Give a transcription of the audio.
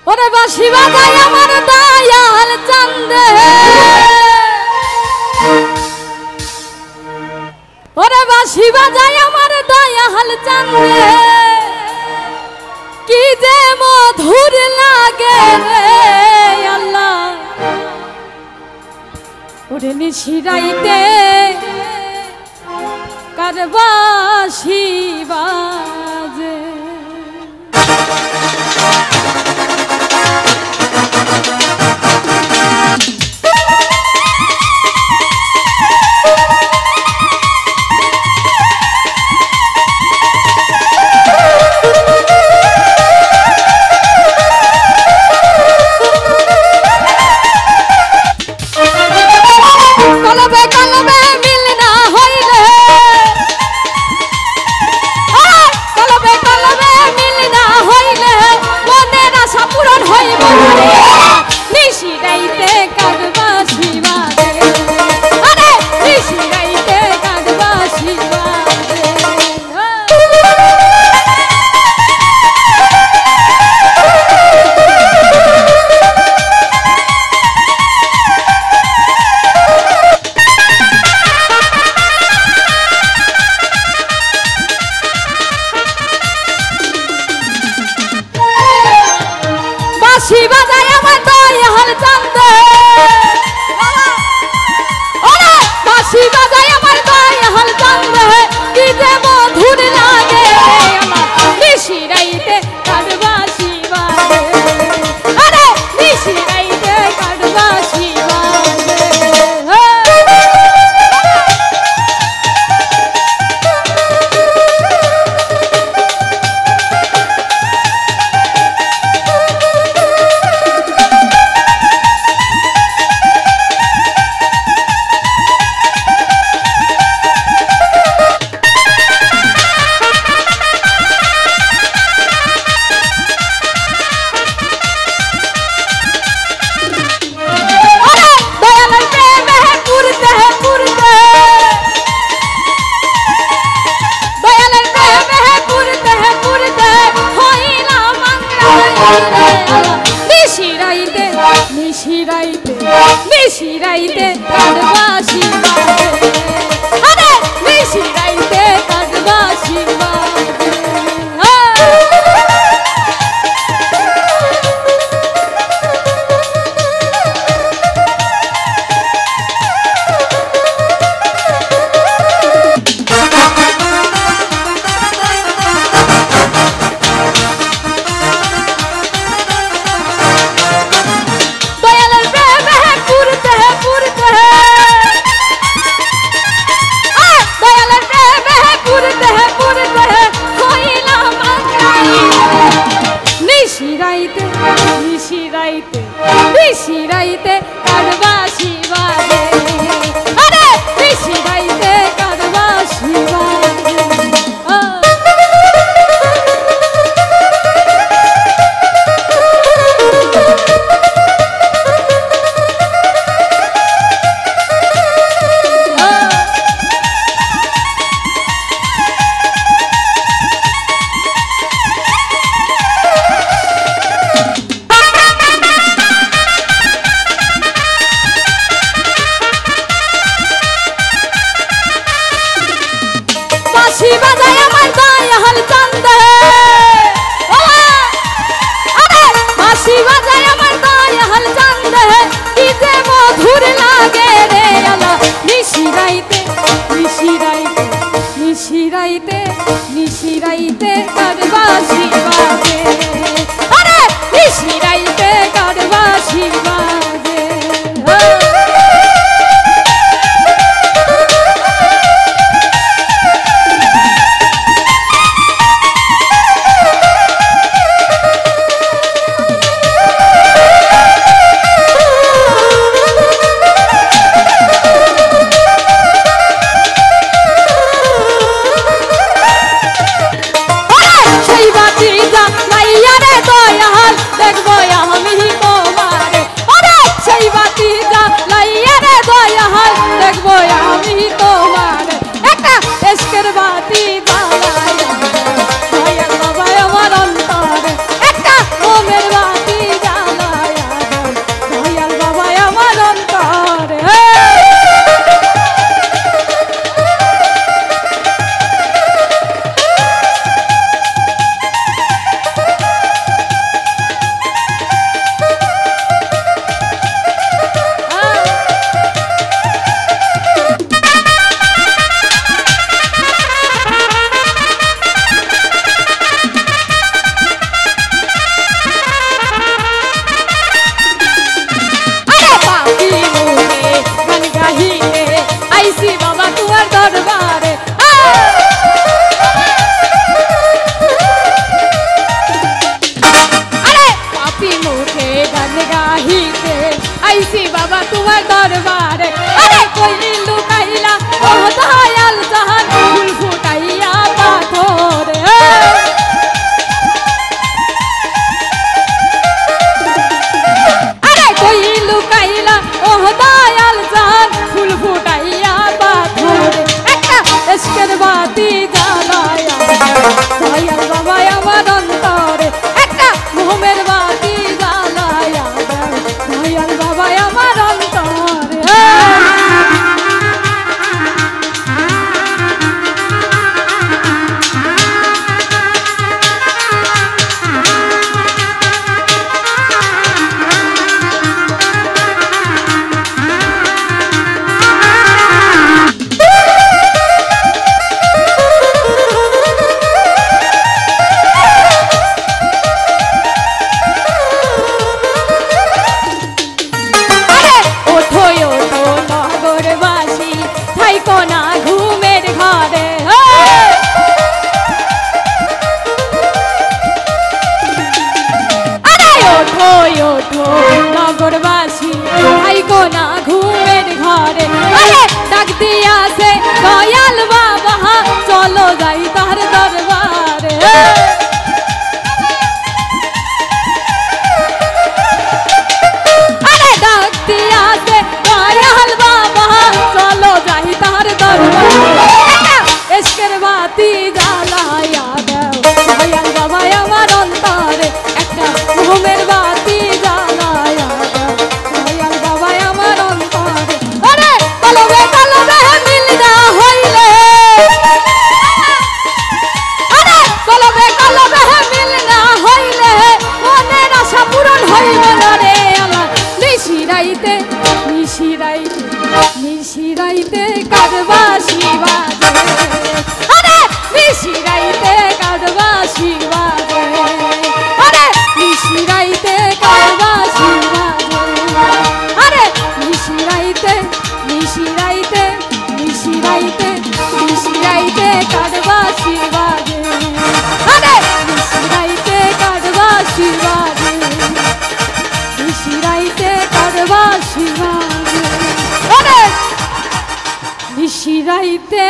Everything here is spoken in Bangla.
ওরে বাঁশি বাজায় আমার দয়াল চান্দে, ওরে বাঁশি বাজায় আমার দয়াল চান্দে, কি যে মধুর লাগে রে আল্লাহ। ওরে নিশিরাইতে কার বাঁশি বাজে, বাঁশি বাজায় আমার দয়াল চান্দে, ওরে বাঁশি বাজায় আমার দয়াল চান্দে, কি যে মধুর লাগে আমার নিশিরাইতে কার বাঁশি বাজে, আরে নিশিরাইতে কার বাঁশি বাজে। নিশিরাইতে নিশিরাইতে কার বাঁশি বাজে, আরে নিশিরাইতে কার বাঁশি বাজে। নিশিরাইতে নিশিরাইতে কার বাঁশি বাজে, আরে নিশিরাইতে কার বাঁশি বাজে। বাঁশি বাজায় আমার দয়াল চান্দে, আরে বাঁশি বাজায় আমার দয়াল চান্দে, কি যে মধুর লাগে রে আল্লাহ। নিশিরাইতে নিশিরাইতে নিশিরাইতে নিশিরাইতে কার বাঁশি বাজে, আরে নিশিরাইতে কার বাঁশি বাজে। সেই বাতি যাই তার দরবারে আরে ডাক দিয়াছে দয়াল বাবা চলো যাই তার দরবারে ইশকের বাতি জ্বালায়া দাও দয়াল বাবা আমার অন্তরে একটা ঘুমের বাতি জ্বালায়া দাও দয়াল বাবা আমার অন্তরে আরে কলবে কলবে মিল না হইলে আরে কলবে কলবে মিল না হইলে মনের আশা পূরণ হইবে না রে আমার নিশিরাইতে নিশিরাইতে নিশিরাইতে কারবাসি বাজে আরে নিশিরাইতে কারবাসি বাজে আরে নিশিরাইতে কারবাসি বাজে আরে নিশিরাইতে নিশিরাইতে নিশিরাইতে নিশিরাইতে কারবাসি বাজে আরে নিশিরাইতে কারবাসি বাজে নিশিরাইতে কারবাসি বাজে আরে নিশিরাইতে